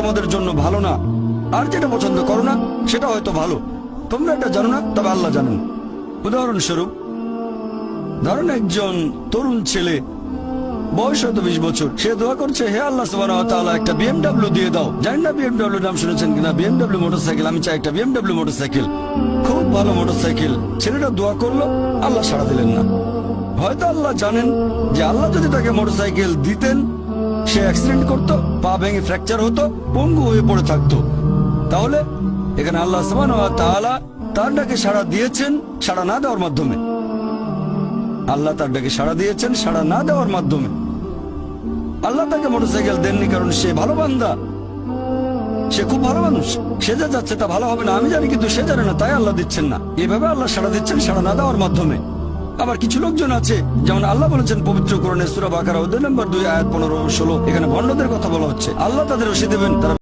তোমাদের জন্য ভালো না, আর যেটা পছন্দ করো না সেটা হয়তো ভালো। তোমরা এটা জানো না, তবে আল্লাহ জানেন। উদাহরণস্বরূপ ধরেন একজন তরুণ ছেলে, বয়স হয়তো 20 বছর, সে দোয়া করছে, হে আল্লাহ সুবহানাহু ওয়া তাআলা একটা BMW দিয়ে দাও। জানি না BMW নাম শুনেছেন কিনা, BMW মোটরসাইকেল। আমি চাই একটা BMW মোটরসাইকেল, খুব ভালো মোটরসাইকেল। ছেলেটা দোয়া করলো, আল্লাহ সাড়া দিলেন না। হয়তো আল্লাহ জানেন যে আল্লাহ যদি তাকে মোটরসাইকেল দিতেন, সে অ্যাক্সিডেন্ট করতো, পা ভেঙে ফ্র্যাকচার হতো, পঙ্গু হয়ে পড়ে থাকতো। তাহলে এখানে আল্লাহ সুবহানাহু ওয়া তাআলা তার ডাকে সাড়া দিয়েছেন সাড়া না দেওয়ার মাধ্যমে। আল্লাহ তার ডাকে সাড়া দিয়েছেন সাড়া না দেওয়ার মাধ্যমে। আল্লাহ তাকে মোটরসাইকেল দেননি কারণ সে ভালো বান্দা, সে খুব ভালো মানুষ, সে যা যাচ্ছে তা ভালো হবে না আমি জানি, কিন্তু সে জানে না, তাই আল্লাহ দিচ্ছেন না। এভাবে আল্লাহ সাড়া দিচ্ছেন সাড়া না দেওয়ার মাধ্যমে। আবার কিছু লোকজন আছে, যেমন আল্লাহ বলেছেন পবিত্র কোরআনে সূরা বাকারা অধ্যায় নম্বর 2 আয়াত 15-16, এখানে ভণ্ডদের কথা বলা হচ্ছে। আল্লাহ তাদের রশি দেবেন, তারা